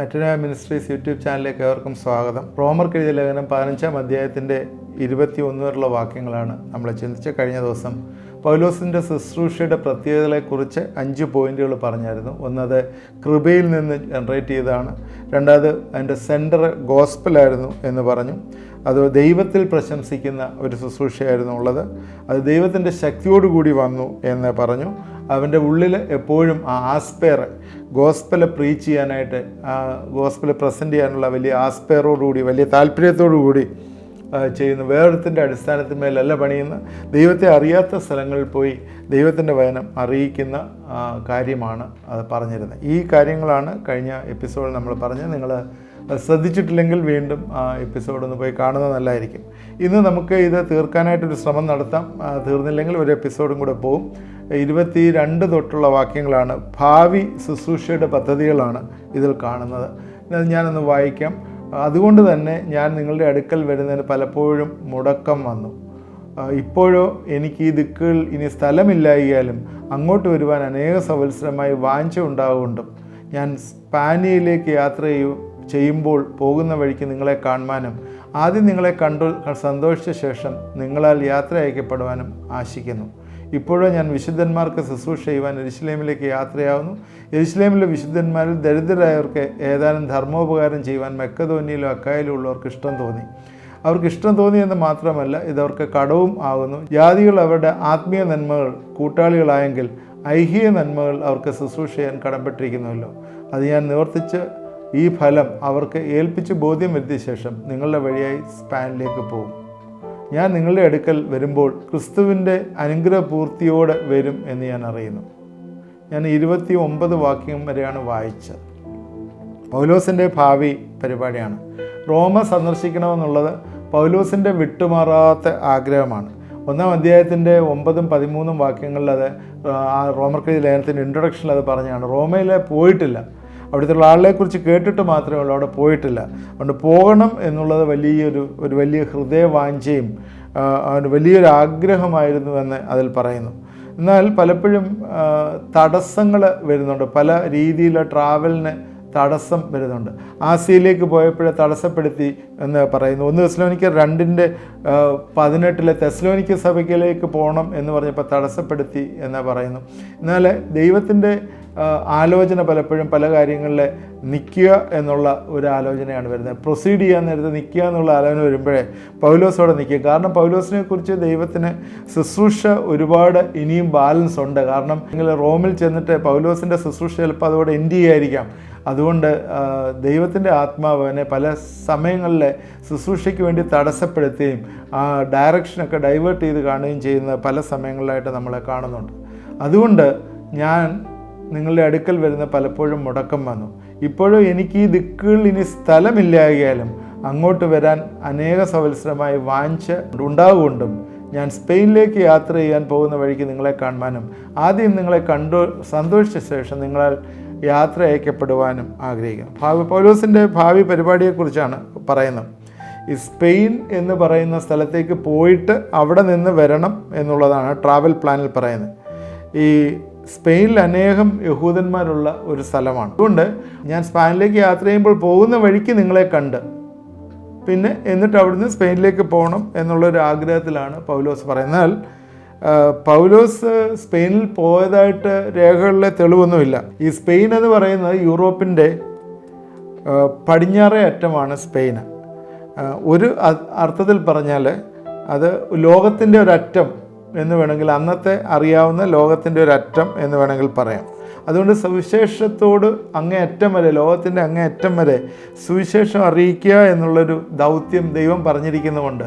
അറ്റന ministries YouTube ചാനലിലേക്ക് ഏവർക്കും സ്വാഗതം. റോമർക്ക് എഴുതിയ ലേഖനം 15-ാം അധ്യായത്തിൻ്റെ 21 വരെയുള്ള വാക്യങ്ങളാണ് നമ്മൾ ചിന്തിച്ച. കഴിഞ്ഞ ദിവസം പൗലോസിൻ്റെ ശുശ്രൂഷയുടെ പ്രത്യേകതകളെക്കുറിച്ച് 5 പോയിന്റുകൾ പറഞ്ഞായിരുന്നു. ഒന്നത് കൃപയിൽ നിന്ന് ജനറേറ്റ് ചെയ്തതാണ്. രണ്ടാമത് അതിൻ്റെ സെൻറ്റർ ഗോസ്പലായിരുന്നു എന്ന് പറഞ്ഞു. അത് ദൈവത്തിൽ പ്രശംസിക്കുന്ന ഒരു ശുശ്രൂഷയായിരുന്നു ഉള്ളത്. അത് ദൈവത്തിൻ്റെ ശക്തിയോടുകൂടി വന്നു എന്ന് പറഞ്ഞു. അവൻ്റെ ഉള്ളിൽ എപ്പോഴും ആ ആസ്പെയർ, ഗോസ്പല് പ്രീച്ച് ചെയ്യാനായിട്ട്, ആ ഗോസ്പല് പ്രസൻറ്റ് ചെയ്യാനുള്ള വലിയ ആസ്പെയറോടുകൂടി, വലിയ താല്പര്യത്തോടുകൂടി ചെയ്യുന്നു. വേറൊരുത്തിൻ്റെ അടിസ്ഥാനത്തിന്മേലല്ല പണിയുന്ന, ദൈവത്തെ അറിയാത്ത സ്ഥലങ്ങളിൽ പോയി ദൈവത്തിൻ്റെ വചനം അറിയിക്കുന്ന കാര്യമാണ് അത് പറഞ്ഞിരുന്നത്. ഈ കാര്യങ്ങളാണ് കഴിഞ്ഞ എപ്പിസോഡിൽ നമ്മൾ പറഞ്ഞത്. നിങ്ങൾ ശ്രദ്ധിച്ചിട്ടില്ലെങ്കിൽ വീണ്ടും ആ എപ്പിസോഡൊന്ന് പോയി കാണുന്നത് നല്ലതായിരിക്കും. ഇന്ന് നമുക്ക് ഇത് തീർക്കാനായിട്ടൊരു ശ്രമം നടത്താം. തീർന്നില്ലെങ്കിൽ ഒരു എപ്പിസോഡും കൂടെ പോകും. 22 തൊട്ടുള്ള വാക്യങ്ങളാണ്. ഭാവി ശുശ്രൂഷയുടെ പദ്ധതികളാണ് ഇതിൽ കാണുന്നത്. ഞാനൊന്ന് വായിക്കാം. അതുകൊണ്ട് തന്നെ ഞാൻ നിങ്ങളുടെ അടുക്കൽ വരുന്നതിന് പലപ്പോഴും മുടക്കം വന്നു. ഇപ്പോഴോ എനിക്ക് ഈ ദിക്കുകൾ ഇനി സ്ഥലമില്ലായാലും അങ്ങോട്ട് വരുവാൻ അനേക സംവത്സരമായി വാഞ്ച ഉണ്ടാകുകൊണ്ടും ഞാൻ സ്പാനിയയിലേക്ക് യാത്ര ചെയ്യുമ്പോൾ പോകുന്ന വഴിക്ക് നിങ്ങളെ കാണുവാനും ആദ്യം നിങ്ങളെ കണ്ടു സന്തോഷിച്ച ശേഷം നിങ്ങളാൽ യാത്ര അയക്കപ്പെടുവാനും ആശിക്കുന്നു. ഇപ്പോഴോ ഞാൻ വിശുദ്ധന്മാർക്ക് ശുശ്രൂഷ ചെയ്യുവാൻ യെരുശലേമിലേക്ക് യാത്രയാവുന്നു. യെരുശലേമിലെ വിശുദ്ധന്മാരിൽ ദരിദ്രരായവർക്ക് ഏതാനും ധർമ്മോപകാരം ചെയ്യുവാൻ മക്കെദോന്യയിലും അക്കായയിലും ഉള്ളവർക്ക് ഇഷ്ടം തോന്നി. അവർക്ക് ഇഷ്ടം തോന്നി എന്ന് മാത്രമല്ല, ഇതവർക്ക് കടവും ആകുന്നു. ജാതികൾ അവരുടെ ആത്മീയ നന്മകൾ കൂട്ടാളികളായെങ്കിൽ ഐഹിക നന്മകൾ അവർക്ക് ശുശ്രൂഷ ചെയ്യാൻ കടപ്പെട്ടിരിക്കുന്നുവല്ലോ. അത് ഞാൻ നിവർത്തിച്ച് ഈ ഫലം അവർക്ക് ഏൽപ്പിച്ച് ബോധ്യം വരുത്തിയ ശേഷം നിങ്ങളുടെ വഴിയായി സ്പാനിലേക്ക് പോകും. ഞാൻ നിങ്ങളുടെ അടുക്കൽ വരുമ്പോൾ ക്രിസ്തുവിൻ്റെ അനുഗ്രഹപൂർത്തിയോടെ വരും എന്ന് ഞാൻ അറിയുന്നു. ഞാൻ 29 വാക്യം വരെയാണ് വായിച്ചത്. പൗലോസിൻ്റെ ഭാവി പരിപാടിയാണ്. റോമ സന്ദർശിക്കണമെന്നുള്ളത് പൗലോസിൻ്റെ വിട്ടുമാറാത്ത ആഗ്രഹമാണ്. 1-ാം അധ്യായത്തിൻ്റെ 9-ഉം 13-ഉം വാക്യങ്ങളിൽ അത് റോമർക്ക് എഴുതിയ ലേഖനത്തിൻ്റെ ഇൻട്രൊഡക്ഷനിൽ അത് പറഞ്ഞാണ്. റോമയിൽ പോയിട്ടില്ല, അവിടുത്തെ ആളുകളെക്കുറിച്ച് കേട്ടിട്ട് മാത്രമേ ഉള്ളൂ, അവിടെ പോയിട്ടില്ല. അതുകൊണ്ട് പോകണം എന്നുള്ളത് വലിയ ഹൃദയവാഞ്ചയും വലിയൊരു ആഗ്രഹമായിരുന്നു എന്ന് അതിൽ പറയുന്നു. എന്നാൽ പലപ്പോഴും തടസ്സങ്ങൾ വരുന്നുണ്ട്. പല രീതിയിലുള്ള ട്രാവലിന് തടസ്സം വരുന്നുണ്ട്. ആസിയയിലേക്ക് പോയപ്പോഴേ തടസ്സപ്പെടുത്തി എന്ന് പറയുന്നു. 1 തെസ്സലോനിക്കർ 2:18 തെസ്സലോനിക്ക സഭയ്ക്കിലേക്ക് പോകണം എന്ന് പറഞ്ഞപ്പോൾ തടസ്സപ്പെടുത്തി എന്ന് പറയുന്നു. എന്നാൽ ദൈവത്തിൻ്റെ ആലോചന പലപ്പോഴും പല കാര്യങ്ങളിൽ നിൽക്കുക എന്നുള്ള ഒരു ആലോചനയാണ് വരുന്നത്. പ്രൊസീഡ് ചെയ്യാൻ നേരത്തെ നിൽക്കുക എന്നുള്ള ആലോചന വരുമ്പോഴേ പൗലോസോടെ നിൽക്കുക. കാരണം പൗലോസിനെ കുറിച്ച് ദൈവത്തിന് ശുശ്രൂഷ ഒരുപാട് ഇനിയും ബാലൻസ് ഉണ്ട്. കാരണം നിങ്ങൾ റോമിൽ ചെന്നിട്ട് പൗലോസിൻ്റെ ശുശ്രൂഷ ചിലപ്പോൾ അതോടെ എൻഡ് ചെയ്യായിരിക്കാം. അതുകൊണ്ട് ദൈവത്തിൻ്റെ ആത്മാവിനെ പല സമയങ്ങളിൽ ശുശ്രൂഷയ്ക്ക് വേണ്ടി തടസ്സപ്പെടുത്തുകയും ആ ഡയറക്ഷനൊക്കെ ഡൈവേർട്ട് ചെയ്ത് കാണുകയും ചെയ്യുന്ന പല സമയങ്ങളിലായിട്ട് നമ്മളെ കാണുന്നുണ്ട്. അതുകൊണ്ട് ഞാൻ നിങ്ങളുടെ അടുക്കൽ വരുന്ന പലപ്പോഴും മുടക്കം വന്നു. ഇപ്പോഴും എനിക്ക് ഈ ദിക്കുകളിൽ ഇനി സ്ഥലമില്ലായാലും അങ്ങോട്ട് വരാൻ അനേക സംവത്സരമായി വാഞ്ച ഉണ്ടാകുകൊണ്ടും ഞാൻ സ്പെയിനിലേക്ക് യാത്ര ചെയ്യാൻ പോകുന്ന വഴിക്ക് നിങ്ങളെ കാണുവാനും ആദ്യം നിങ്ങളെ കണ്ടു സന്തോഷിച്ച ശേഷം നിങ്ങളാൽ യാത്ര അയക്കപ്പെടുവാനും ആഗ്രഹിക്കുന്നു. പൗലോസിൻ്റെ ഭാവി പരിപാടിയെക്കുറിച്ചാണ് പറയുന്നത്. ഈ സ്പെയിൻ എന്ന് പറയുന്ന സ്ഥലത്തേക്ക് പോയിട്ട് അവിടെ നിന്ന് വരണം എന്നുള്ളതാണ് ട്രാവൽ പ്ലാനിൽ പറയുന്നത്. ഈ സ്പെയിനിൽ അനേകം യഹൂദന്മാരുള്ള ഒരു സ്ഥലമാണ്. അതുകൊണ്ട് ഞാൻ സ്പാനിലേക്ക് യാത്ര ചെയ്യുമ്പോൾ പോകുന്ന വഴിക്ക് നിങ്ങളെ കണ്ട് എന്നിട്ട് അവിടുന്ന് സ്പെയിനിലേക്ക് പോകണം എന്നുള്ളൊരു ആഗ്രഹത്തിലാണ് പൗലോസ് പറയുന്നത്. പൗലോസ് സ്പെയിനിൽ പോയതായിട്ട് രേഖകളിലെ തെളിവൊന്നുമില്ല. ഈ സ്പെയിൻ എന്ന് പറയുന്നത് യൂറോപ്പിൻ്റെ പടിഞ്ഞാറേ അറ്റമാണ് സ്പെയിൻ. ഒരു അർത്ഥത്തിൽ പറഞ്ഞാൽ അത് ലോകത്തിൻ്റെ ഒരറ്റം എന്ന് വേണമെങ്കിൽ, അന്നത്തെ അറിയാവുന്ന ലോകത്തിൻ്റെ ഒരറ്റം എന്ന് വേണമെങ്കിൽ പറയാം. അതുകൊണ്ട് സുവിശേഷത്തോട് അങ്ങേയറ്റം വരെ, ലോകത്തിൻ്റെ അങ്ങേയറ്റം വരെ സുവിശേഷം അറിയിക്കുക എന്നുള്ളൊരു ദൗത്യം ദൈവം പറഞ്ഞിരിക്കുന്നതുകൊണ്ട്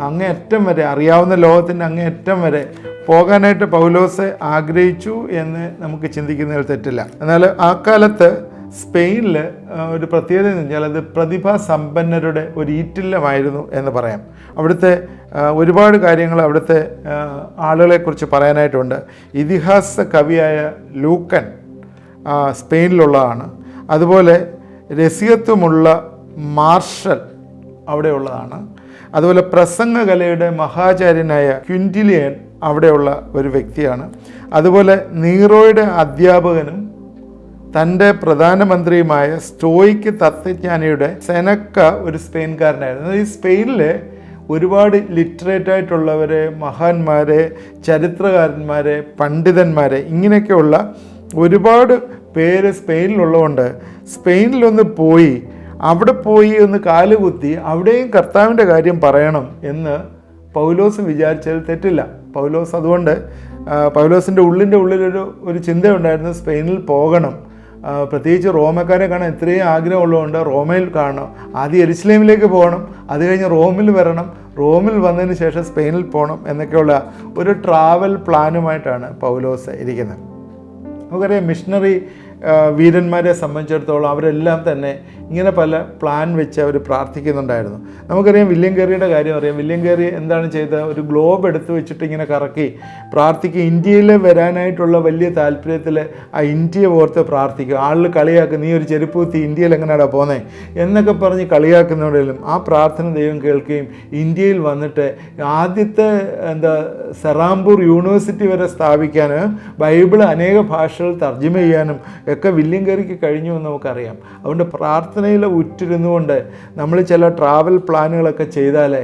അങ്ങേയറ്റം വരെ, അറിയാവുന്ന ലോകത്തിൻ്റെ അങ്ങേയറ്റം വരെ പോകാനായിട്ട് പൗലോസ് ആഗ്രഹിച്ചു എന്ന് നമുക്ക് ചിന്തിക്കുന്നതിൽ തെറ്റില്ല. എന്നാൽ ആ കാലത്ത് സ്പെയിനിൽ ഒരു പ്രത്യേകത എന്ന് വെച്ചാൽ അത് പ്രതിഭാസമ്പന്നരുടെ ഒരു ഈറ്റില്ലമായിരുന്നു എന്ന് പറയാം. അവിടുത്തെ ഒരുപാട് കാര്യങ്ങൾ അവിടുത്തെ ആളുകളെക്കുറിച്ച് പറയാനായിട്ടുണ്ട്. ഇതിഹാസ കവിയായ ലൂക്കൻ സ്പെയിനിലുള്ളതാണ്. അതുപോലെ രസികത്വമുള്ള മാർഷൽ അവിടെയുള്ളതാണ്. അതുപോലെ പ്രസംഗകലയുടെ മഹാചാര്യനായ തൻ്റെ പ്രധാനമന്ത്രിയുമായ സ്റ്റോയിക്ക് തത്വജ്ഞാനിയുടെ സെനക്ക ഒരു സ്പെയിൻകാരനായിരുന്നു. ഈ സ്പെയിനിൽ ഒരുപാട് ലിറ്ററേറ്റ് ആയിട്ടുള്ളവരെ, മഹാന്മാരെ, ചരിത്രകാരന്മാരെ, പണ്ഡിതന്മാരെ, ഇങ്ങനെയൊക്കെയുള്ള ഒരുപാട് പേര് സ്പെയിനിലുള്ളതുകൊണ്ട് സ്പെയിനിലൊന്ന് പോയി അവിടെ പോയി ഒന്ന് കാലുകുത്തി അവിടെയും കർത്താവിൻ്റെ കാര്യം പറയണം എന്ന് പൗലോസ് വിചാരിച്ചതിൽ തെറ്റില്ല. പൗലോസ് അതുകൊണ്ട് പൗലോസിൻ്റെ ഉള്ളിലൊരു ചിന്തയുണ്ടായിരുന്നു, സ്പെയിനിൽ പോകണം, പ്രത്യേകിച്ച് റോമക്കാരെ കാണാൻ ഇത്രയും ആഗ്രഹമുള്ളതുകൊണ്ട് റോമയിൽ കാണണം, ആദ്യം യെരുശലേമിലേക്ക് പോകണം, അത് കഴിഞ്ഞ് റോമിൽ വരണം, റോമിൽ വന്നതിന് ശേഷം സ്പെയിനിൽ പോകണം എന്നൊക്കെയുള്ള ഒരു ട്രാവൽ പ്ലാനുമായിട്ടാണ് പൗലോസ് ഇരിക്കുന്നത്. നമുക്കറിയാം മിഷണറി വീരന്മാരെ സംബന്ധിച്ചിടത്തോളം അവരെല്ലാം തന്നെ ഇങ്ങനെ പല പ്ലാൻ വെച്ച് അവർ പ്രാർത്ഥിക്കുന്നുണ്ടായിരുന്നു. നമുക്കറിയാം വില്യം കേറിയുടെ കാര്യം അറിയാം. വില്യം കേറി എന്താണ് ചെയ്തത്? ഒരു ഗ്ലോബ് എടുത്തു വെച്ചിട്ട് ഇങ്ങനെ കറക്കി പ്രാർത്ഥിക്കുക. ഇന്ത്യയിൽ വരാനായിട്ടുള്ള വലിയ താല്പര്യത്തിൽ ആ ഇന്ത്യയെ ഓർത്ത് പ്രാർത്ഥിക്കുക. ആളിൽ കളിയാക്കും, നീ ഒരു ചെരുപ്പ് കുത്തി ഇന്ത്യയിൽ എങ്ങനെയാടാ പോന്നേ എന്നൊക്കെ പറഞ്ഞ് കളിയാക്കുന്നവരിലും ആ പ്രാർത്ഥന ദൈവം കേൾക്കുകയും ഇന്ത്യയിൽ വന്നിട്ട് ആദ്യത്തെ സെറാംപൂർ യൂണിവേഴ്സിറ്റി വരെ സ്ഥാപിക്കാൻ, ബൈബിൾ അനേക ഭാഷകൾ തർജ്ജമ ചെയ്യാനും ഒക്കെ വില്യം കേറിക്ക് കഴിഞ്ഞു എന്ന് നമുക്കറിയാം. അതുകൊണ്ട് പ്രാർത്ഥനയിൽ ഉറ്റിരുന്നുകൊണ്ട് നമ്മൾ ചില ട്രാവൽ പ്ലാനുകളൊക്കെ ചെയ്താലേ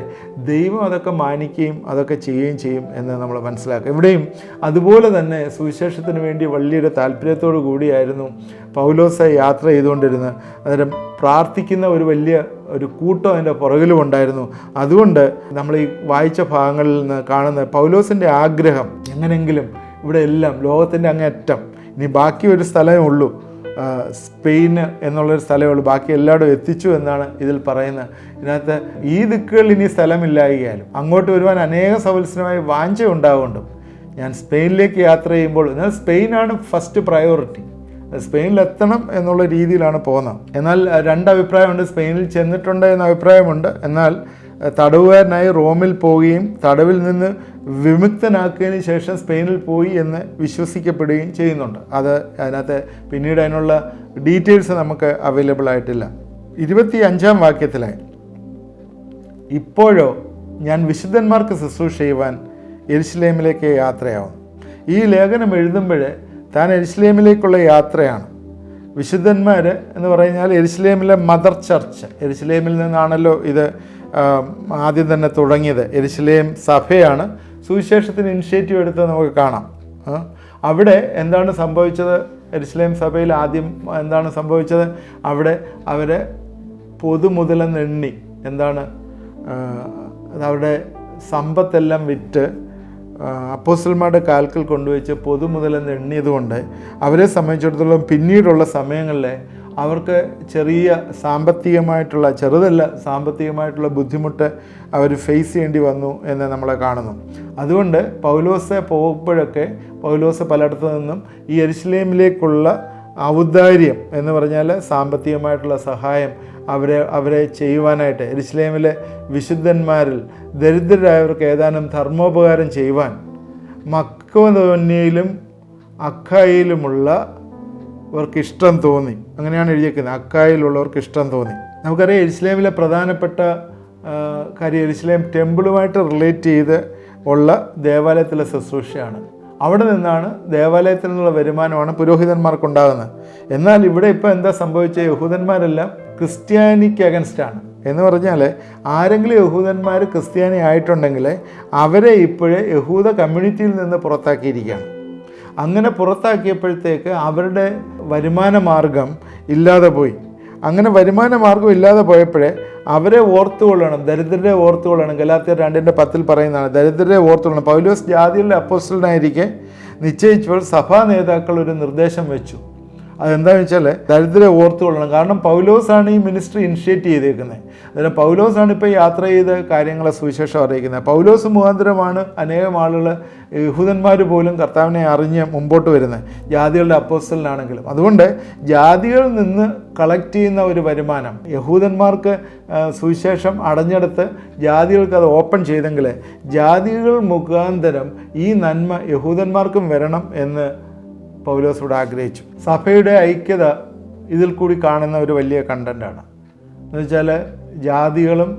ദൈവം അതൊക്കെ മാനിക്കുകയും അതൊക്കെ ചെയ്യുകയും ചെയ്യും എന്ന് നമ്മൾ മനസ്സിലാക്കുക. ഇവിടെയും അതുപോലെ തന്നെ സുവിശേഷത്തിന് വേണ്ടി വലിയൊരു താല്പര്യത്തോടു കൂടിയായിരുന്നു പൗലോസ് യാത്ര ചെയ്തുകൊണ്ടിരുന്നത്. അന്നേരം പ്രാർത്ഥിക്കുന്ന ഒരു കൂട്ടം അതിൻ്റെ പുറകിലും ഉണ്ടായിരുന്നു. അതുകൊണ്ട് നമ്മൾ ഈ വായിച്ച ഭാഗങ്ങളിൽ നിന്ന് കാണുന്ന പൗലോസിൻ്റെ ആഗ്രഹം എങ്ങനെയെങ്കിലും ഇവിടെ എല്ലാം ലോകത്തിൻ്റെ അങ്ങേയറ്റം, ഇനി ബാക്കി ഒരു സ്ഥലമേ ഉള്ളൂ, സ്പെയിന് എന്നുള്ളൊരു സ്ഥലമേ ഉള്ളൂ, ബാക്കി എല്ലായിടും എത്തിച്ചു എന്നാണ് ഇതിൽ പറയുന്നത്. ഇതിനകത്ത് ഈ ദിക്കുകളിൽ ഇനി സ്ഥലമില്ലായാലും അങ്ങോട്ട് വരുവാൻ അനേക സവത്സരമായി വാഞ്ച ഉണ്ടാകൊണ്ടും ഞാൻ സ്പെയിനിലേക്ക് യാത്ര ചെയ്യുമ്പോൾ, എന്നാൽ സ്പെയിനാണ് ഫസ്റ്റ് പ്രയോറിറ്റി, സ്പെയിനിലെത്തണം എന്നുള്ള രീതിയിലാണ് പോകുന്നത്. എന്നാൽ രണ്ടഭിപ്രായമുണ്ട്. സ്പെയിനിൽ ചെന്നിട്ടുണ്ട് എന്ന അഭിപ്രായമുണ്ട്. എന്നാൽ തടവുകാരനായി റോമിൽ പോവുകയും തടവിൽ നിന്ന് വിമുക്തനാക്കിയതിന് ശേഷം സ്പെയിനിൽ പോയി എന്ന് വിശ്വസിക്കപ്പെടുകയും ചെയ്യുന്നുണ്ട്. അതിനകത്ത് പിന്നീട് അതിനുള്ള ഡീറ്റെയിൽസ് നമുക്ക് അവൈലബിൾ ആയിട്ടില്ല. 25-ാം വാക്യത്തിലെ ഇപ്പോഴോ ഞാൻ വിശുദ്ധന്മാർക്ക് ശുശ്രൂഷ ചെയ്യുവാൻ യെരുശലേമിലേക്ക് യാത്രയാവും. ഈ ലേഖനം എഴുതുമ്പോൾ താൻ യെരുശലേമിലേക്കുള്ള യാത്രയാണ്. വിശുദ്ധന്മാർ എന്ന് പറഞ്ഞാൽ യെരുശലേമിലെ മദർ ചർച്ച്, യെരുശലേമിൽ നിന്നാണല്ലോ ഇത് ആദ്യം തന്നെ തുടങ്ങിയത്. യെരുശലേം സഭയാണ് സുവിശേഷത്തിന് ഇനിഷ്യേറ്റീവ് എടുത്തത് നമുക്ക് കാണാം. അവിടെ എന്താണ് സംഭവിച്ചത്? യെരുശലേം സഭയിൽ ആദ്യം എന്താണ് സംഭവിച്ചത്? അവിടെ അവരെ പൊതുമുതലെന്നെണ്ണി അവരുടെ സമ്പത്തെല്ലാം വിറ്റ് അപ്പോസ്തലന്മാരുടെ കാൽക്കൽ കൊണ്ടുവച്ച് പൊതുമുതലെന്ന് എണ്ണിയതുകൊണ്ട് അവരെ സംബന്ധിച്ചിടത്തോളം പിന്നീടുള്ള സമയങ്ങളിൽ അവർക്ക് സാമ്പത്തികമായിട്ടുള്ള ബുദ്ധിമുട്ട് അവർ ഫേസ് ചെയ്യേണ്ടി വന്നു എന്ന് നമ്മളെ കാണുന്നു. അതുകൊണ്ട് പൗലോസ് പോകുമ്പോഴൊക്കെ പൗലോസ് പലയിടത്തു നിന്നും ഈ യെരുശലേമിലേക്കുള്ള ഔദാര്യം എന്ന് പറഞ്ഞാൽ സാമ്പത്തികമായിട്ടുള്ള സഹായം അവരെ ചെയ്യുവാനായിട്ട് യെരുശലേമിലെ വിശുദ്ധന്മാരിൽ ദരിദ്രരായവർക്ക് ഏതാനും ധർമ്മോപകാരം ചെയ്യുവാൻ മക്കെദോന്യയിലും അഖായിലുമുള്ള അവർക്ക് ഇഷ്ടം തോന്നി. അങ്ങനെയാണ് എഴുതിയിരിക്കുന്നത്, അക്കായിലുള്ളവർക്ക് ഇഷ്ടം തോന്നി. നമുക്കറിയാം യെരുശലേമിലെ പ്രധാനപ്പെട്ട കാര്യം യെരുശലേം ടെമ്പിളുമായിട്ട് റിലേറ്റ് ചെയ്ത് ഉള്ള ദേവാലയത്തിലെ ശുശ്രൂഷയാണ്. അവിടെ നിന്നാണ് ദേവാലയത്തിൽ നിന്നുള്ള വരുമാനമാണ് പുരോഹിതന്മാർക്കുണ്ടാകുന്നത്. എന്നാൽ ഇവിടെ ഇപ്പോൾ എന്താ സംഭവിച്ചത്? യഹൂദന്മാരെല്ലാം ക്രിസ്ത്യാനിക്ക് അഗൻസ്റ്റാണ്. എന്ന് പറഞ്ഞാൽ ആരെങ്കിലും യഹൂദന്മാർ ക്രിസ്ത്യാനി ആയിട്ടുണ്ടെങ്കിൽ അവരെ ഇപ്പോഴേ യഹൂദ കമ്മ്യൂണിറ്റിയിൽ നിന്ന് പുറത്താക്കിയിരിക്കുകയാണ്. അങ്ങനെ പുറത്താക്കിയപ്പോഴത്തേക്ക് അവരുടെ വരുമാന മാർഗം ഇല്ലാതെ പോയി. അങ്ങനെ വരുമാന മാർഗം ഇല്ലാതെ പോയപ്പോഴേ അവരെ ഓർത്തുകൊള്ളണം, ദരിദ്രരെ ഓർത്തുകൊള്ളണം. ഗലാത്യർ 2:10 പറയുന്നതാണ്, ദരിദ്രരെ ഓർത്തുകൊള്ളണം. പൗലോസ് ജാതികളുടെ അപ്പോസ്തലനായിരിക്കെ നിശ്ചയിച്ചപ്പോൾ സഭാ നേതാക്കൾ ഒരു നിർദ്ദേശം വെച്ചു. അതെന്താണെന്ന് വെച്ചാൽ ദരിദ്രരെ ഓർത്തുകൊള്ളണം. കാരണം പൗലോസാണ് ഈ മിനിസ്ട്രി ഇനിഷ്യേറ്റ് ചെയ്തേക്കുന്നത്. അന്നേരം പൗലോസാണ് ഇപ്പോൾ യാത്ര ചെയ്ത് കാര്യങ്ങളെ സുവിശേഷം അറിയിക്കുന്നത്. പൗലോസ് മുഖാന്തരമാണ് അനേകം ആളുകൾ, യഹൂദന്മാർ പോലും കർത്താവിനെ അറിഞ്ഞ് മുമ്പോട്ട് വരുന്നത്, ജാതികളുടെ അപ്പോസ്തലനാണെങ്കിലും. അതുകൊണ്ട് ജാതികളിൽ നിന്ന് കളക്ട് ചെയ്യുന്ന ഒരു വരുമാനം യഹൂദന്മാർക്ക് സുവിശേഷം അടഞ്ഞെടുത്ത് ജാതികൾക്ക് അത് ഓപ്പൺ ചെയ്തെങ്കിൽ ജാതികൾ മുഖാന്തരം ഈ നന്മ യഹൂദന്മാർക്കും വരണം എന്ന് പൗലോസോട് ആഗ്രഹിച്ചു. സഭയുടെ ഐക്യത ഇതിൽ കൂടി കാണുന്ന ഒരു വലിയ കണ്ടൻ്റാണ്. എന്നുവെച്ചാൽ ജാതികളും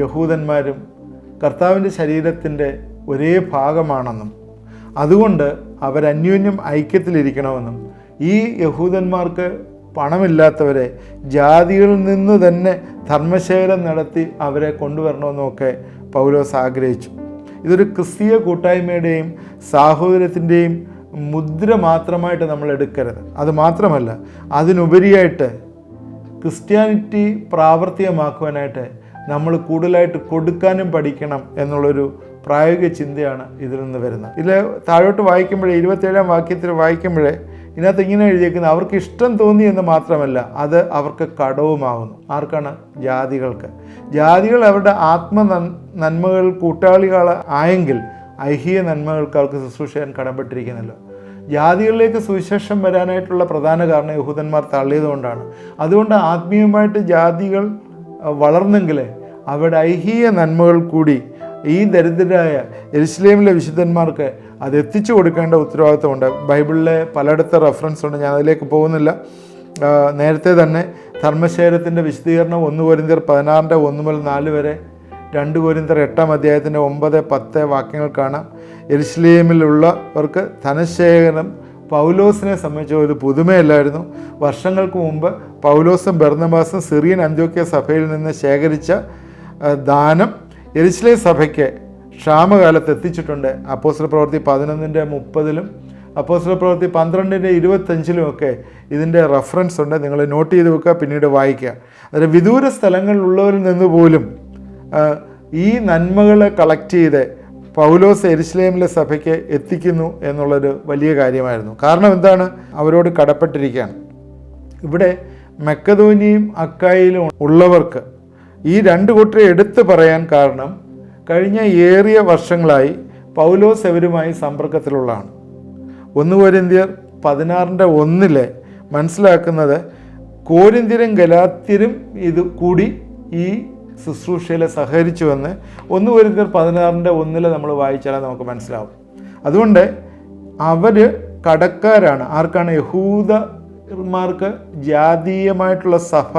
യഹൂദന്മാരും കർത്താവിൻ്റെ ശരീരത്തിൻ്റെ ഒരേ ഭാഗമാണെന്നും അതുകൊണ്ട് അവരന്യോന്യം ഐക്യത്തിലിരിക്കണമെന്നും ഈ യഹൂദന്മാർക്ക് പണമില്ലാത്തവരെ ജാതികളിൽ നിന്ന് തന്നെ ധർമ്മശേഖരം നടത്തി അവരെ കൊണ്ടുവരണമെന്നൊക്കെ പൗലോസ് ആഗ്രഹിച്ചു. ഇതൊരു ക്രിസ്തീയ കൂട്ടായ്മയുടെയും സാഹോദര്യത്തിൻ്റെയും മുദ്ര മാത്രമായിട്ട് നമ്മൾ എടുക്കരുത്. അതുമാത്രമല്ല, അതിനുപരിയായിട്ട് ക്രിസ്ത്യാനിറ്റി പ്രാവർത്തികമാക്കുവാനായിട്ട് നമ്മൾ കൂടുതലായിട്ട് കൊടുക്കാനും പഠിക്കണം എന്നുള്ളൊരു പ്രായോഗിക ചിന്തയാണ് ഇതിൽ നിന്ന് വരുന്നത്. ഇതിൽ താഴോട്ട് വായിക്കുമ്പോഴേ 27-ാം വാക്യത്തിൽ വായിക്കുമ്പോഴേ ഇതിനകത്ത് ഇങ്ങനെ എഴുതിയിരിക്കുന്നത്, അവർക്ക് ഇഷ്ടം തോന്നി എന്ന് മാത്രമല്ല, അത് അവർക്ക് കടവുമാകുന്നു. ആർക്കാണ്? ജാതികൾക്ക്. ജാതികൾ അവരുടെ നന്മകൾ കൂട്ടാളികൾ ആയെങ്കിൽ ഐഹിക നന്മകൾക്ക് അവർക്ക് ശുശ്രൂഷ ചെയ്യാൻ കടപ്പെട്ടിരിക്കുന്നല്ലോ. ജാതികളിലേക്ക് സുവിശേഷം വരാനായിട്ടുള്ള പ്രധാന കാരണം യഹൂദന്മാർ തള്ളിയതുകൊണ്ടാണ്. അതുകൊണ്ട് ആത്മീയമായിട്ട് ജാതികൾ വളർന്നെങ്കിൽ അവരുടെ ഐഹിക നന്മകൾ കൂടി ഈ ദരിദ്രരായ യെരുശലേമിലെ വിശുദ്ധന്മാർക്ക് അത് എത്തിച്ചു കൊടുക്കേണ്ട ഉത്തരവാദിത്വമുണ്ട്. ബൈബിളിലെ പലയിടത്ത് റെഫറൻസ് ഉണ്ട്, ഞാൻ അതിലേക്ക് പോകുന്നില്ല. നേരത്തെ തന്നെ ധർമ്മശേഖരത്തിൻ്റെ വിശദീകരണം 1 കൊരിന്ത്യർ 16:1-4 വരെ, 2 കൊരിന്ത്യർ 8-ാം അധ്യായത്തിൻ്റെ 9-10 വാക്യങ്ങൾ കാണാം. യെരുശലേമിലുള്ളവർക്ക് ധനശേഖരം പൗലോസിനെ സംബന്ധിച്ച ഒരു പുതുമയല്ലായിരുന്നു. വർഷങ്ങൾക്ക് മുമ്പ് പൗലോസും ബർന്നബാസും സിറിയൻ അന്ത്യോക്യ സഭയിൽ നിന്ന് ശേഖരിച്ച ദാനം യെരുശലേം സഭയ്ക്ക് ക്ഷാമകാലത്ത് എത്തിച്ചിട്ടുണ്ട്. അപ്പോസ്തല പ്രവൃത്തി 11:30 അപ്പോസ്തല പ്രവൃത്തി 12:25 ഒക്കെ ഇതിൻ്റെ റെഫറൻസ് ഉണ്ട്. നിങ്ങൾ നോട്ട് ചെയ്ത് വെക്കുക, പിന്നീട് വായിക്കുക. അതായത് വിദൂര സ്ഥലങ്ങളിലുള്ളവരിൽ നിന്ന് പോലും ഈ നന്മകളെ കളക്ട് ചെയ്ത് പൗലോസ് യെരുശലേമിലെ സഭയ്ക്ക് എത്തിക്കുന്നു എന്നുള്ളൊരു വലിയ കാര്യമായിരുന്നു. കാരണം എന്താണ്? അവരോട് കടപ്പെട്ടിരിക്കുകയാണ്. ഇവിടെ മക്കെദോനിയയും അക്കായിലും ഉള്ളവർക്ക് ഈ 2 കൂട്ടരെ എടുത്തു പറയാൻ കാരണം കഴിഞ്ഞ ഏറിയ വർഷങ്ങളായി പൗലോസ് അവരുമായി സമ്പർക്കത്തിലുള്ളതാണ്. 1 കൊരിന്ത്യർ 16:1 മനസ്സിലാക്കുന്നത് കോരിന്ത്യരും ഗലാത്യരും ഇത് കൂടി ഈ ശുശ്രൂഷയിൽ സഹകരിച്ചുവെന്ന് 1 കൊരിന്ത്യർ 16:1 നമ്മൾ വായിച്ചാൽ നമുക്ക് മനസ്സിലാവും. അതുകൊണ്ട് അവർ കടക്കാരാണ്. ആർക്കാണ്? യഹൂദന്മാർക്ക് ജാതീയമായിട്ടുള്ള സഭ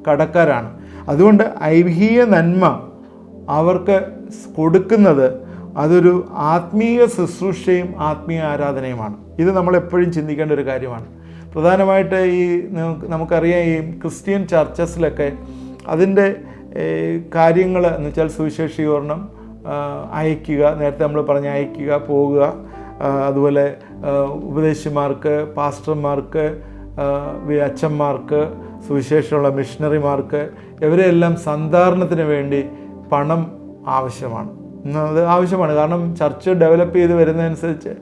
കടക്കാരാണ്. അതുകൊണ്ട് ഐഹിക നന്മ അവർക്ക് കൊടുക്കുന്നത് അതൊരു ആത്മീയ ശുശ്രൂഷയും ആത്മീയ ആരാധനയുമാണ്. ഇത് നമ്മളെപ്പോഴും ചിന്തിക്കേണ്ട ഒരു കാര്യമാണ്. പ്രധാനമായിട്ട് നമുക്കറിയാം, ഈ ക്രിസ്ത്യൻ ചർച്ചസിലൊക്കെ അതിൻ്റെ കാര്യങ്ങൾ എന്ന് വെച്ചാൽ സുവിശേഷീകരണം, അയക്കുക, നേരത്തെ നമ്മൾ പറഞ്ഞ അയക്കുക, പോകുക, അതുപോലെ ഉപദേശിമാർക്ക്, പാസ്റ്റർമാർക്ക്, അച്ഛന്മാർക്ക്, സുവിശേഷമുള്ള മിഷണറിമാർക്ക്, ഇവരെല്ലാം സന്ധാരണത്തിന് വേണ്ടി പണം ആവശ്യമാണ്. അത് ആവശ്യമാണ്. കാരണം ചർച്ച് ഡെവലപ്പ് ചെയ്ത് വരുന്നതനുസരിച്ച്,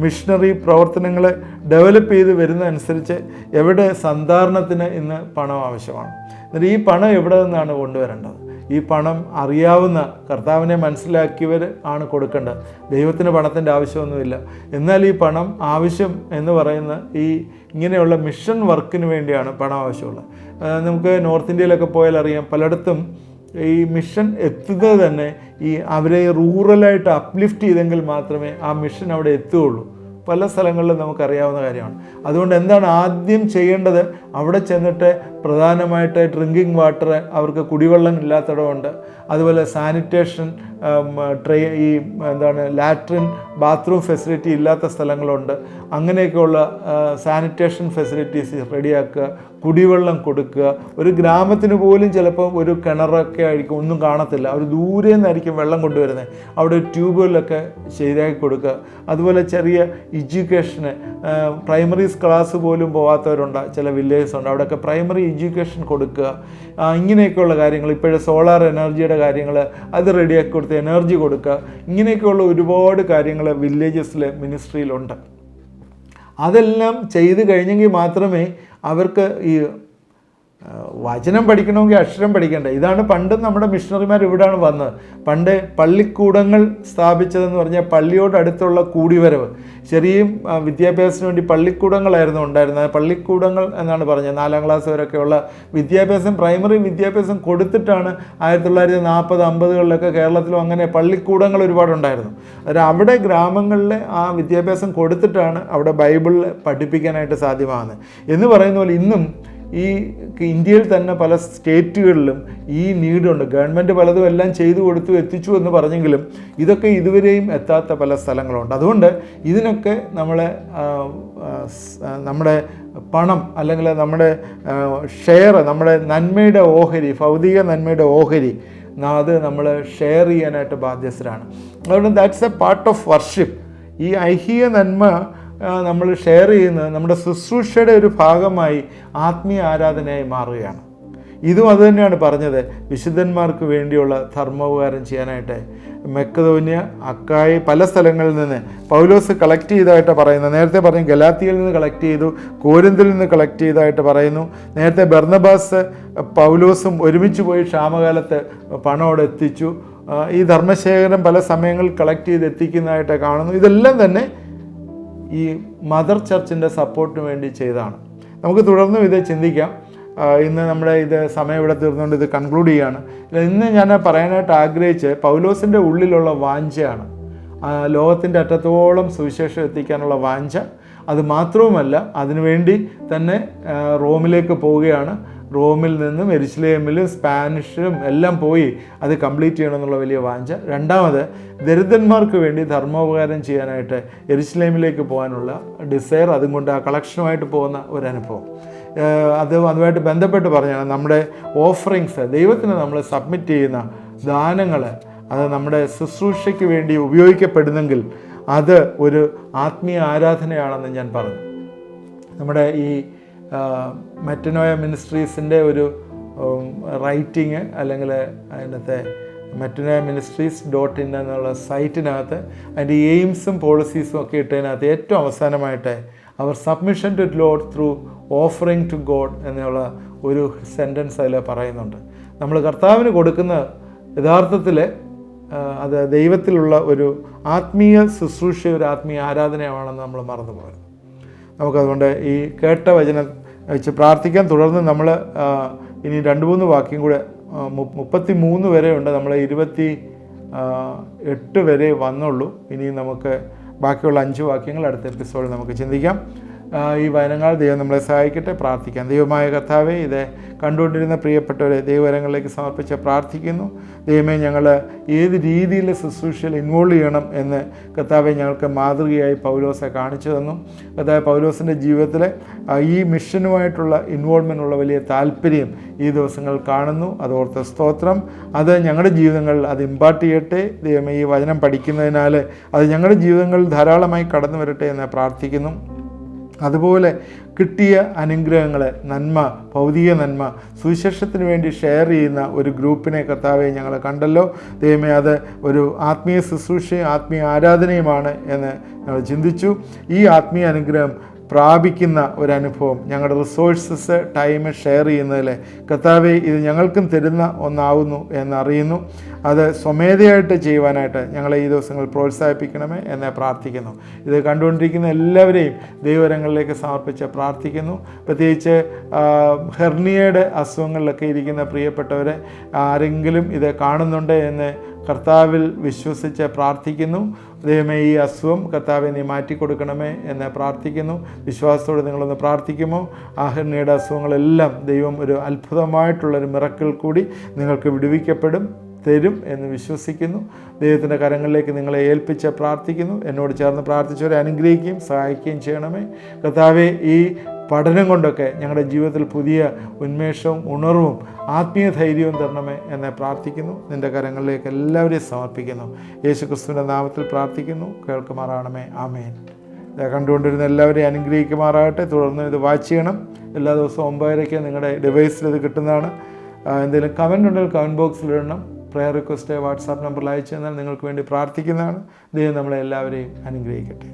മിഷണറി പ്രവർത്തനങ്ങൾ ഡെവലപ്പ് ചെയ്ത് വരുന്നതനുസരിച്ച് എവിടെ സന്ധാരണത്തിന് ഇന്ന് പണം ആവശ്യമാണ്. എന്നിട്ട് ഈ പണം എവിടെ നിന്നാണ് കൊണ്ടുവരേണ്ടത്? ഈ പണം അറിയാവുന്ന, കർത്താവിനെ മനസ്സിലാക്കിയവർ ആണ് കൊടുക്കേണ്ടത്. ദൈവത്തിന് പണത്തിൻ്റെ ആവശ്യമൊന്നുമില്ല. എന്നാൽ ഈ പണം ആവശ്യം എന്ന് പറയുന്ന ഈ ഇങ്ങനെയുള്ള മിഷൻ വർക്കിന് വേണ്ടിയാണ് പണം ആവശ്യമുള്ളത്. നമുക്ക് നോർത്ത് ഇന്ത്യയിലൊക്കെ പോയാൽ അറിയാം, പലയിടത്തും ഈ മിഷൻ എത്തുന്നത് തന്നെ ഈ അവരെ റൂറലായിട്ട് അപ്ലിഫ്റ്റ് ചെയ്തെങ്കിൽ മാത്രമേ ആ മിഷൻ അവിടെ എത്തുകയുള്ളൂ. പല സ്ഥലങ്ങളിലും നമുക്കറിയാവുന്ന കാര്യമാണ്. അതുകൊണ്ട് എന്താണ് ആദ്യം ചെയ്യേണ്ടത്? അവിടെ ചെന്നിട്ട് പ്രധാനമായിട്ട് ഡ്രിങ്കിങ് വാട്ടർ, അവർക്ക് കുടിവെള്ളം ഇല്ലാത്തിടമുണ്ട്, അതുപോലെ സാനിറ്റേഷൻ ഈ ലാട്രിൻ ബാത്റൂം ഫെസിലിറ്റി ഇല്ലാത്ത സ്ഥലങ്ങളുണ്ട്. അങ്ങനെയൊക്കെയുള്ള സാനിറ്റേഷൻ ഫെസിലിറ്റീസ് റെഡിയാക്കുക, കുടിവെള്ളം കൊടുക്കുക. ഒരു ഗ്രാമത്തിന് പോലും ചിലപ്പോൾ ഒരു കിണറൊക്കെ ആയിരിക്കും, ഒന്നും കാണത്തില്ല, അവർ ദൂരെ നിന്നായിരിക്കും വെള്ളം കൊണ്ടുവരുന്നത്. അവിടെ ട്യൂബുകളിലൊക്കെ ശരിയാക്കി കൊടുക്കുക. അതുപോലെ ചെറിയ എഡ്യൂക്കേഷന്, പ്രൈമറി ക്ലാസ് പോലും പോകാത്തവരുണ്ട്, ചില വില്ലേജസ് ഉണ്ട്, അവിടെയൊക്കെ പ്രൈമറി എഡ്യൂക്കേഷൻ കൊടുക്കുക. ഇങ്ങനെയൊക്കെയുള്ള കാര്യങ്ങൾ, ഇപ്പോഴേ സോളാർ എനർജിയുടെ കാര്യങ്ങൾ അത് റെഡിയാക്കി കൊടുത്ത് എനർജി കൊടുക്കുക. ഇങ്ങനെയൊക്കെയുള്ള ഒരുപാട് കാര്യങ്ങൾ വില്ലേജസിലെ മിനിസ്ട്രിയിലുണ്ട്. അതെല്ലാം ചെയ്ത് കഴിഞ്ഞെങ്കിൽ മാത്രമേ അവർക്ക് ഈ വചനം പഠിക്കണമെങ്കിൽ അക്ഷരം പഠിക്കണ്ടേ. ഇതാണ് പണ്ട് നമ്മുടെ മിഷണറിമാർ ഇവിടെയാണ് വന്നത്. പണ്ട് പള്ളിക്കൂടങ്ങൾ സ്ഥാപിച്ചതെന്ന് പറഞ്ഞാൽ പള്ളിയോട് അടുത്തുള്ള കൂടിവരവ്, ചെറിയ വിദ്യാഭ്യാസത്തിന് വേണ്ടി പള്ളിക്കൂടങ്ങളായിരുന്നു ഉണ്ടായിരുന്നത്. പള്ളിക്കൂടങ്ങൾ എന്നാണ് പറഞ്ഞത്. 4ാം ക്ലാസ് വരെയൊക്കെയുള്ള വിദ്യാഭ്യാസം, പ്രൈമറി വിദ്യാഭ്യാസം കൊടുത്തിട്ടാണ് 1940-50കളിലൊക്കെ കേരളത്തിലും അങ്ങനെ പള്ളിക്കൂടങ്ങൾ ഒരുപാടുണ്ടായിരുന്നു. അതായത് അവിടെ ഗ്രാമങ്ങളിലെ ആ വിദ്യാഭ്യാസം കൊടുത്തിട്ടാണ് അവിടെ ബൈബിൾ പഠിപ്പിക്കാനായിട്ട് സാധ്യമാകുന്നത്. എന്ന് പറയുന്ന പോലെ ഇന്നും ഈ ഇന്ത്യയിൽ തന്നെ പല സ്റ്റേറ്റുകളിലും ഈ നീഡുണ്ട്. ഗവൺമെൻറ് പലതും എല്ലാം ചെയ്തു കൊടുത്തു എത്തിച്ചു എന്ന് പറഞ്ഞെങ്കിലും ഇതൊക്കെ ഇതുവരെയും എത്താത്ത പല സ്ഥലങ്ങളുണ്ട്. അതുകൊണ്ട് ഇതിനൊക്കെ നമ്മുടെ പണം അല്ലെങ്കിൽ നമ്മുടെ ഷെയർ, നമ്മുടെ നന്മയുടെ ഓഹരി, ഭൗതിക നന്മയുടെ ഓഹരി അത് നമ്മൾ ഷെയർ ചെയ്യാനായിട്ട് ബാധ്യസ്ഥരാണ്. അതുകൊണ്ട് that's A part of worship. ഈ ഐഹിക നന്മ നമ്മൾ ഷെയർ ചെയ്യുന്നത് നമ്മുടെ ശുശ്രൂഷയുടെ ഒരു ഭാഗമായി ആത്മീയ ആരാധനയായി മാറുകയാണ്. ഇതും അതുതന്നെയാണ് പറഞ്ഞത്, വിശുദ്ധന്മാർക്ക് വേണ്ടിയുള്ള ധർമ്മോപകാരം ചെയ്യാനായിട്ട് മക്കെദോന്യ, അക്കായി പല സ്ഥലങ്ങളിൽ നിന്ന് പൗലോസ് കളക്ട് ചെയ്തതായിട്ട് പറയുന്നത്. നേരത്തെ പറഞ്ഞു ഗലാത്തിയിൽ നിന്ന് കളക്ട് ചെയ്തു, കോരിന്തിൽ നിന്ന് കളക്ട് ചെയ്തതായിട്ട് പറയുന്നു. നേരത്തെ ബർന്നബാസ് പൗലോസും ഒരുമിച്ച് പോയി ക്ഷാമകാലത്ത് പണം അവിടെ എത്തിച്ചു. ഈ ധർമ്മശേഖരം പല സമയങ്ങളിൽ കളക്ട് ചെയ്ത് എത്തിക്കുന്നതായിട്ട് കാണുന്നു. ഇതെല്ലാം തന്നെ ഈ മദർ ചർച്ചിൻ്റെ സപ്പോർട്ടിന് വേണ്ടി ചെയ്തതാണ്. നമുക്ക് തുടർന്നും ഇത് ചിന്തിക്കാം. ഇന്ന് നമ്മുടെ സമയം ഇവിടെ തീർന്നുകൊണ്ട് ഇത് കൺക്ലൂഡ് ചെയ്യുകയാണ്. ഇന്ന് ഞാൻ പറയാനായിട്ട് ആഗ്രഹിച്ച് പൗലോസിൻ്റെ ഉള്ളിലുള്ള വാഞ്ചയാണ്, ലോകത്തിൻ്റെ അറ്റത്തോളം സുവിശേഷം എത്തിക്കാനുള്ള വാഞ്ച. അത് മാത്രവുമല്ല, അതിനുവേണ്ടി തന്നെ റോമിലേക്ക് പോവുകയാണ്. റോമിൽ നിന്നും എരുശലേമിലും സ്പാനിഷിലും എല്ലാം പോയി അത് കംപ്ലീറ്റ് ചെയ്യണമെന്നുള്ള വലിയ വാഞ്ച. രണ്ടാമത്, ദരിദ്രന്മാർക്ക് വേണ്ടി ധർമ്മോപകാരം ചെയ്യാനായിട്ട് എരുശലേമിലേക്ക് പോകാനുള്ള ഡിസയർ, അതും കൊണ്ട് ആ കളക്ഷനുമായിട്ട് പോകുന്ന ഒരനുഭവം. അതുമായിട്ട് ബന്ധപ്പെട്ട് പറഞ്ഞാൽ നമ്മുടെ ഓഫറിങ്സ്, ദൈവത്തിന് നമ്മൾ സബ്മിറ്റ് ചെയ്യുന്ന ദാനങ്ങൾ, അത് നമ്മുടെ ശുശ്രൂഷയ്ക്ക് വേണ്ടി ഉപയോഗിക്കപ്പെടുന്നെങ്കിൽ അത് ഒരു ആത്മീയ ആരാധനയാണെന്ന് ഞാൻ പറഞ്ഞു. നമ്മുടെ ഈ മെറ്റനോയ മിനിസ്ട്രീസിൻ്റെ ഒരു റൈറ്റിങ് അല്ലെങ്കിൽ അതിനകത്തെ മെറ്റനോയ മിനിസ്ട്രീസ്.in എന്നുള്ള സൈറ്റിനകത്ത് അതിൻ്റെ എയിംസും പോളിസീസും ഒക്കെ ഇട്ടതിനകത്ത് ഏറ്റവും അവസാനമായിട്ട് അവർ submission to lord through offering to God എന്നുള്ള ഒരു സെൻറ്റൻസ് അതിൽ പറയുന്നുണ്ട്. നമ്മൾ കർത്താവിന് കൊടുക്കുന്ന യഥാർത്ഥത്തിൽ അത് ദൈവത്തിലുള്ള ഒരു ആത്മീയ ശുശ്രൂഷ, ഒരു ആത്മീയ ആരാധനയാണെന്ന് നമ്മൾ മറന്നു പോകരുത്. നമുക്കതുകൊണ്ട് ഈ കേട്ട വചനം വെച്ച് പ്രാർത്ഥിക്കാൻ. തുടർന്ന് നമ്മൾ ഇനി 2-3 വാക്യം കൂടെ 33 വരെ ഉണ്ട്, നമ്മൾ 28 വരെ വന്നുള്ളൂ. ഇനി നമുക്ക് ബാക്കിയുള്ള 5 വാക്യങ്ങൾ അടുത്ത എപ്പിസോഡിൽ നമുക്ക് ചിന്തിക്കാം. ഈ വചനങ്ങൾ ദൈവം നമ്മളെ സഹായിക്കട്ടെ. പ്രാർത്ഥിക്കാം. ദൈവമായ കർത്താവേ, ഇത് കണ്ടുകൊണ്ടിരുന്ന പ്രിയപ്പെട്ടവരെ ദൈവകരങ്ങളിലേക്ക് സമർപ്പിച്ച് പ്രാർത്ഥിക്കുന്നു. ദൈവമേ, ഞങ്ങൾ ഏത് രീതിയിൽ ശുശ്രൂഷയിൽ ഇൻവോൾവ് ചെയ്യണം എന്ന് കർത്താവെ ഞങ്ങൾക്ക് മാതൃകയായി പൗലോസെ കാണിച്ചു തന്നു. കർത്താവെ, പൗലോസിൻ്റെ ജീവിതത്തിലെ ഈ മിഷനുമായിട്ടുള്ള ഇൻവോൾവ്മെൻറ്റുള്ള വലിയ താല്പര്യം ഈ ദിവസങ്ങൾ കാണുന്നു. അതോർത്ത് സ്തോത്രം. അത് ഞങ്ങളുടെ ജീവിതങ്ങളിൽ അത് ഇമ്പാർട്ട് ചെയ്യട്ടെ. ദൈവമേ, ഈ വചനം പഠിക്കുന്നതിനാൽ അത് ഞങ്ങളുടെ ജീവിതങ്ങളിൽ ധാരാളമായി കടന്നു വരട്ടെ എന്ന് പ്രാർത്ഥിക്കുന്നു. അതുപോലെ കിട്ടിയ അനുഗ്രഹങ്ങൾ, നന്മ, ഭൗതിക നന്മ സുവിശേഷത്തിന് വേണ്ടി ഷെയർ ചെയ്യുന്ന ഒരു ഗ്രൂപ്പിനെ കർത്താവെ ഞങ്ങൾ കണ്ടല്ലോ. ദൈവമേ, അത് ഒരു ആത്മീയ ശുശ്രൂഷയും ആത്മീയ ആരാധനയുമാണ് എന്ന് ഞങ്ങൾ ചിന്തിച്ചു. ഈ ആത്മീയ അനുഗ്രഹം പ്രാപിക്കുന്ന ഒരനുഭവം, ഞങ്ങളുടെ റിസോഴ്സസ്, ടൈം ഷെയർ ചെയ്യുന്നതിൽ കർത്താവെ ഇത് ഞങ്ങൾക്കും തരുന്ന ഒന്നാവുന്നു എന്നറിയുന്നു. അത് സ്വമേധയായിട്ട് ചെയ്യുവാനായിട്ട് ഞങ്ങളെ ഈ ദിവസങ്ങൾ പ്രോത്സാഹിപ്പിക്കണമേ എന്ന് പ്രാർത്ഥിക്കുന്നു. ഇത് കണ്ടുകൊണ്ടിരിക്കുന്ന എല്ലാവരെയും ദൈവകരങ്ങളിലേക്ക് സമർപ്പിച്ച് പ്രാർത്ഥിക്കുന്നു. പ്രത്യേകിച്ച് ഹെർണിയയുടെ അസുഖങ്ങളിലൊക്കെ ഇരിക്കുന്ന പ്രിയപ്പെട്ടവരെ ആരെങ്കിലും ഇത് കാണുന്നുണ്ട് എന്ന് കർത്താവിൽ വിശ്വസിച്ച് പ്രാർത്ഥിക്കുന്നു. ദൈവമേ, ഈ അസുഖം കർത്താവെ നീ മാറ്റിക്കൊടുക്കണമേ എന്ന് പ്രാർത്ഥിക്കുന്നു. വിശ്വാസത്തോടെ നിങ്ങളൊന്ന് പ്രാർത്ഥിക്കുമോ? ആ ഹെർണിയയുടെ അസുഖങ്ങളെല്ലാം ദൈവം ഒരു അത്ഭുതമായിട്ടുള്ളൊരു മിറക്കിൾ കൂടി നിങ്ങൾക്ക് തരും എന്ന് വിശ്വസിക്കുന്നു. ദൈവത്തിൻ്റെ കരങ്ങളിലേക്ക് നിങ്ങളെ ഏൽപ്പിച്ച് പ്രാർത്ഥിക്കുന്നു. എന്നോട് ചേർന്ന് പ്രാർത്ഥിച്ചവരെ അനുഗ്രഹിക്കുകയും സഹായിക്കുകയും ചെയ്യണമേ. കർത്താവെ, ഈ പഠനം കൊണ്ടൊക്കെ ഞങ്ങളുടെ ജീവിതത്തിൽ പുതിയ ഉന്മേഷവും ഉണർവും ആത്മീയ ധൈര്യവും തരണമേ എന്ന് പ്രാർത്ഥിക്കുന്നു. നിൻ്റെ കരങ്ങളിലേക്ക് എല്ലാവരെയും സമർപ്പിക്കുന്നു. യേശുക്രിസ്തുവിൻ്റെ നാമത്തിൽ പ്രാർത്ഥിക്കുന്നു. കേൾക്കുമാറാണമേ. ആമേൻ. കണ്ടുകൊണ്ടിരുന്ന എല്ലാവരെയും അനുഗ്രഹിക്കുമാറാകട്ടെ. തുടർന്ന് ഇത് വാച്ച് ചെയ്യണം. എല്ലാ ദിവസവും 9:30 നിങ്ങളുടെ ഡിവൈസിൽ ഇത് കിട്ടുന്നതാണ്. എന്തെങ്കിലും കമൻ്റ് ഉണ്ടെങ്കിൽ കമൻറ്റ് ബോക്സിലിടണം. പ്രയർ റിക്വസ്റ്റ് വാട്സാപ്പ് നമ്പറിൽ അയച്ചു തന്നാൽ നിങ്ങൾക്ക് വേണ്ടി പ്രാർത്ഥിക്കുന്നതാണ്. ദൈവം നമ്മളെ എല്ലാവരെയും അനുഗ്രഹിക്കട്ടെ.